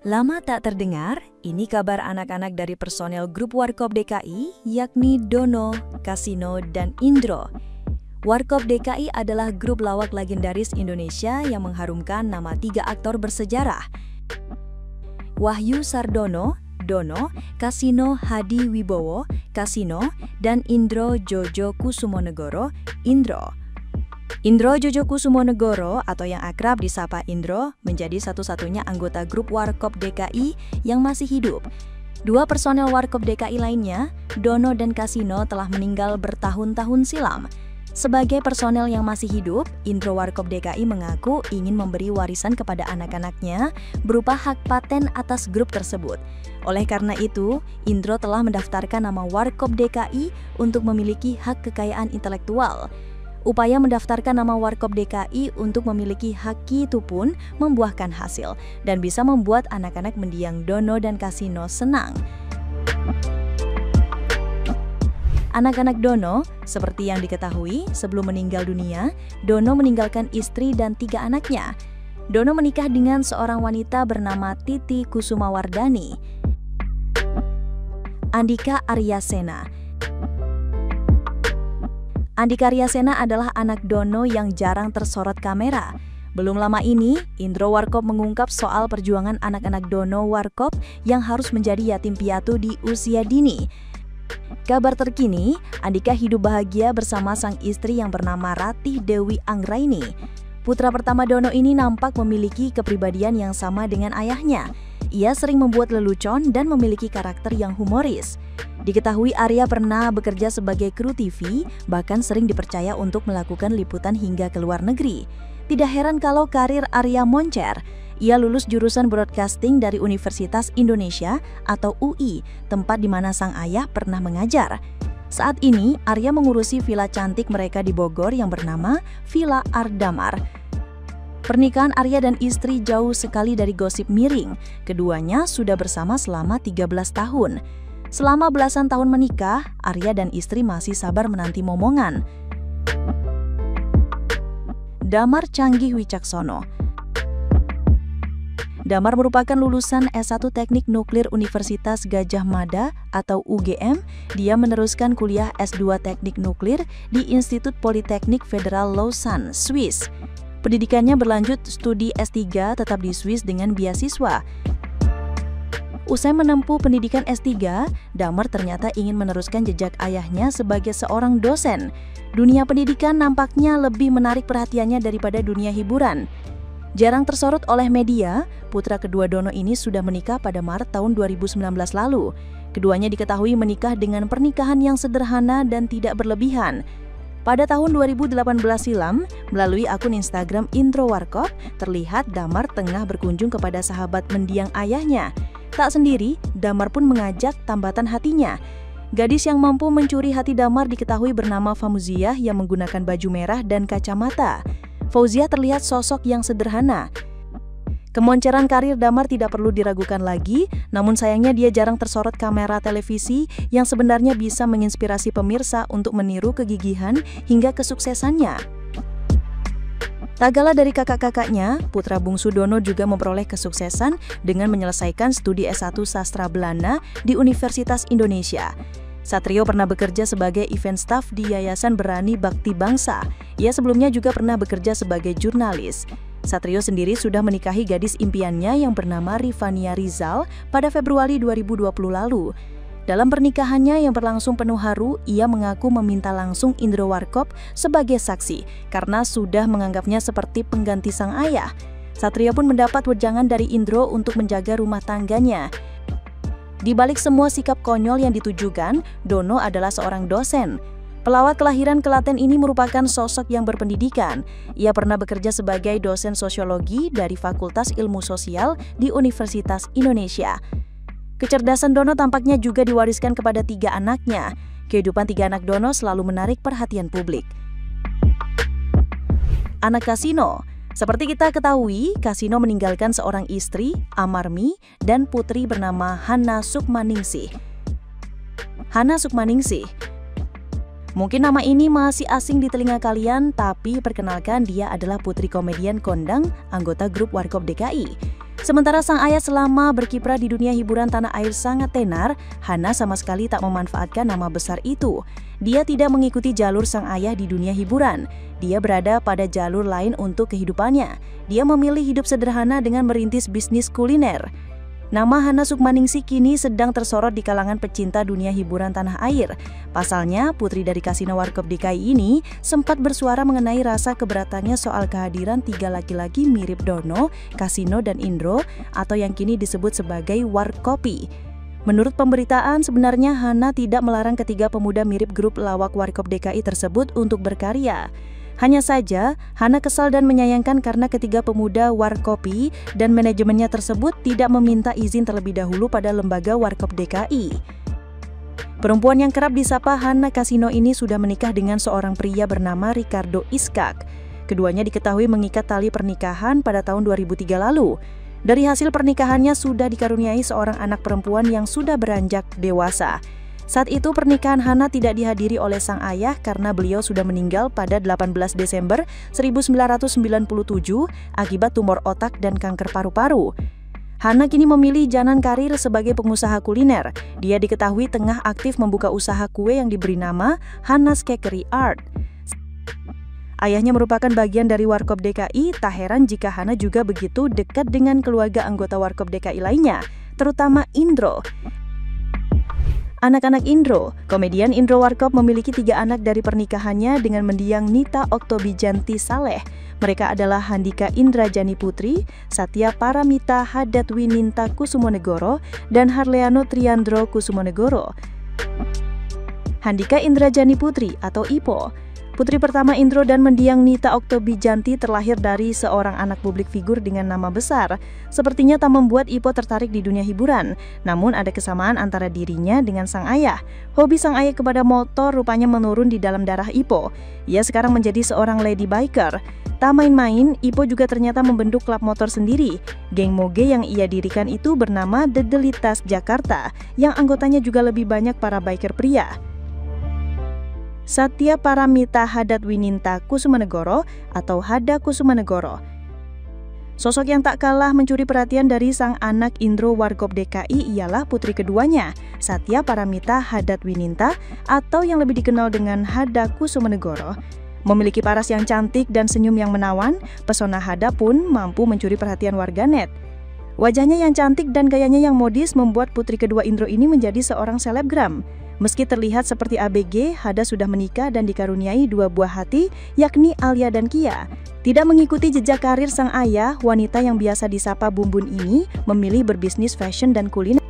Lama tak terdengar, ini kabar anak-anak dari personel grup Warkop DKI, yakni Dono, Kasino, dan Indro. Warkop DKI adalah grup lawak legendaris Indonesia yang mengharumkan nama 3 aktor bersejarah. Wahyu Sardono, Dono, Kasino Hadi Wibowo, Kasino, dan Indro Jojo Kusumonegoro, Indro. Indro Jojo Kusumonegoro atau yang akrab disapa Indro menjadi satu-satunya anggota grup Warkop DKI yang masih hidup. 2 personel Warkop DKI lainnya, Dono dan Kasino, telah meninggal bertahun-tahun silam. Sebagai personel yang masih hidup, Indro Warkop DKI mengaku ingin memberi warisan kepada anak-anaknya berupa hak paten atas grup tersebut. Oleh karena itu, Indro telah mendaftarkan nama Warkop DKI untuk memiliki hak kekayaan intelektual. Upaya mendaftarkan nama Warkop DKI untuk memiliki hak itu pun membuahkan hasil dan bisa membuat anak-anak mendiang Dono dan Kasino senang. Anak-anak Dono, seperti yang diketahui, sebelum meninggal dunia, Dono meninggalkan istri dan 3 anaknya. Dono menikah dengan seorang wanita bernama Titi Kusumawardani. Andika Aryasena. Andika Aryasena adalah anak Dono yang jarang tersorot kamera. Belum lama ini, Indro Warkop mengungkap soal perjuangan anak-anak Dono Warkop yang harus menjadi yatim piatu di usia dini. Kabar terkini, Andika hidup bahagia bersama sang istri yang bernama Ratih Dewi Anggraini. Putra pertama Dono ini nampak memiliki kepribadian yang sama dengan ayahnya. Ia sering membuat lelucon dan memiliki karakter yang humoris. Diketahui Arya pernah bekerja sebagai kru TV, bahkan sering dipercaya untuk melakukan liputan hingga ke luar negeri. Tidak heran kalau karir Arya moncer. Ia lulus jurusan broadcasting dari Universitas Indonesia atau UI, tempat di mana sang ayah pernah mengajar. Saat ini, Arya mengurusi villa cantik mereka di Bogor yang bernama Villa Ardamar. Pernikahan Arya dan istri jauh sekali dari gosip miring. Keduanya sudah bersama selama 13 tahun. Selama belasan tahun menikah, Arya dan istri masih sabar menanti momongan. Damar Canggih Wicaksono. Damar merupakan lulusan S1 Teknik Nuklir Universitas Gadjah Mada atau UGM. Dia meneruskan kuliah S2 Teknik Nuklir di Institut Politeknik Federal Lausanne, Swiss. Pendidikannya berlanjut studi S3 tetap di Swiss dengan beasiswa. Usai menempuh pendidikan S3, Damar ternyata ingin meneruskan jejak ayahnya sebagai seorang dosen. Dunia pendidikan nampaknya lebih menarik perhatiannya daripada dunia hiburan. Jarang tersorot oleh media, putra kedua Dono ini sudah menikah pada Maret tahun 2019 lalu. Keduanya diketahui menikah dengan pernikahan yang sederhana dan tidak berlebihan. Pada tahun 2018 silam, melalui akun Instagram Indro Warkop, terlihat Damar tengah berkunjung kepada sahabat mendiang ayahnya. Tak sendiri, Damar pun mengajak tambatan hatinya. Gadis yang mampu mencuri hati Damar diketahui bernama Famuziah yang menggunakan baju merah dan kacamata. Fauziah terlihat sosok yang sederhana. Kemonceran karir Damar tidak perlu diragukan lagi, namun sayangnya dia jarang tersorot kamera televisi yang sebenarnya bisa menginspirasi pemirsa untuk meniru kegigihan hingga kesuksesannya. Tak kalah dari kakak-kakaknya, putra bungsu Dono juga memperoleh kesuksesan dengan menyelesaikan studi S1 Sastra Belanda di Universitas Indonesia. Satrio pernah bekerja sebagai event staff di Yayasan Berani Bakti Bangsa. Ia sebelumnya juga pernah bekerja sebagai jurnalis. Satrio sendiri sudah menikahi gadis impiannya yang bernama Rifania Rizal pada Februari 2020 lalu. Dalam pernikahannya yang berlangsung penuh haru, ia mengaku meminta langsung Indro Warkop sebagai saksi karena sudah menganggapnya seperti pengganti sang ayah. Satrio pun mendapat wejangan dari Indro untuk menjaga rumah tangganya. Di balik semua sikap konyol yang ditujukan, Dono adalah seorang dosen. Pelawak kelahiran Klaten ini merupakan sosok yang berpendidikan. Ia pernah bekerja sebagai dosen sosiologi dari Fakultas Ilmu Sosial di Universitas Indonesia. Kecerdasan Dono tampaknya juga diwariskan kepada 3 anaknya. Kehidupan 3 anak Dono selalu menarik perhatian publik. Anak Kasino. Seperti kita ketahui, Kasino meninggalkan seorang istri, Amarmi, dan putri bernama Hana Sukmaningsih. Hana Sukmaningsih. Mungkin nama ini masih asing di telinga kalian, tapi perkenalkan dia adalah putri komedian kondang anggota grup Warkop DKI. Sementara sang ayah selama berkiprah di dunia hiburan tanah air sangat tenar, Hana sama sekali tak memanfaatkan nama besar itu. Dia tidak mengikuti jalur sang ayah di dunia hiburan. Dia berada pada jalur lain untuk kehidupannya. Dia memilih hidup sederhana dengan merintis bisnis kuliner. Nama Hana Sukmaningsih kini sedang tersorot di kalangan pecinta dunia hiburan tanah air. Pasalnya, putri dari Kasino Warkop DKI ini sempat bersuara mengenai rasa keberatannya soal kehadiran 3 laki-laki mirip Dono, Kasino, dan Indro atau yang kini disebut sebagai Warkopi. Menurut pemberitaan, sebenarnya Hana tidak melarang ketiga pemuda mirip grup lawak Warkop DKI tersebut untuk berkarya. Hanya saja, Hana kesal dan menyayangkan karena ketiga pemuda Warkopi dan manajemennya tersebut tidak meminta izin terlebih dahulu pada lembaga Warkop DKI. Perempuan yang kerap disapa Hana Kasino ini sudah menikah dengan seorang pria bernama Ricardo Iskak. Keduanya diketahui mengikat tali pernikahan pada tahun 2003 lalu. Dari hasil pernikahannya sudah dikaruniai seorang anak perempuan yang sudah beranjak dewasa. Saat itu pernikahan Hana tidak dihadiri oleh sang ayah karena beliau sudah meninggal pada 18 Desember 1997 akibat tumor otak dan kanker paru-paru. Hana kini memilih jalan karir sebagai pengusaha kuliner. Dia diketahui tengah aktif membuka usaha kue yang diberi nama Hana's Cakery Art. Ayahnya merupakan bagian dari Warkop DKI, tak heran jika Hana juga begitu dekat dengan keluarga anggota Warkop DKI lainnya, terutama Indro. Anak-anak Indro, komedian Indro Warkop memiliki 3 anak dari pernikahannya dengan mendiang Nita Oktobijanti Saleh. Mereka adalah Handika Indrajani Putri, Satya Paramita Hadatwininta Kusumonegoro, dan Harleano Triandro Kusumonegoro. Handika Indrajani Putri atau Ipo, putri pertama Indro dan mendiang Nita Oktobijanti, terlahir dari seorang anak publik figur dengan nama besar. Sepertinya tak membuat Ipo tertarik di dunia hiburan, namun ada kesamaan antara dirinya dengan sang ayah. Hobi sang ayah kepada motor rupanya menurun di dalam darah Ipo. Ia sekarang menjadi seorang lady biker. Tak main-main, Ipo juga ternyata membentuk klub motor sendiri. Geng moge yang ia dirikan itu bernama The Delitas Jakarta, yang anggotanya juga lebih banyak para biker pria. Satya Paramita Hadatwininta Kusumonegoro atau Hada Kusumonegoro. Sosok yang tak kalah mencuri perhatian dari sang anak Indro Warkop DKI ialah putri keduanya, Satya Paramita Hadatwininta atau yang lebih dikenal dengan Hada Kusumonegoro. Memiliki paras yang cantik dan senyum yang menawan, pesona Hada pun mampu mencuri perhatian warganet. Wajahnya yang cantik dan gayanya yang modis membuat putri kedua Indro ini menjadi seorang selebgram. Meski terlihat seperti ABG, Hada sudah menikah dan dikaruniai 2 buah hati, yakni Alia dan Kia. Tidak mengikuti jejak karir sang ayah, wanita yang biasa disapa Bumbun ini memilih berbisnis fashion dan kuliner.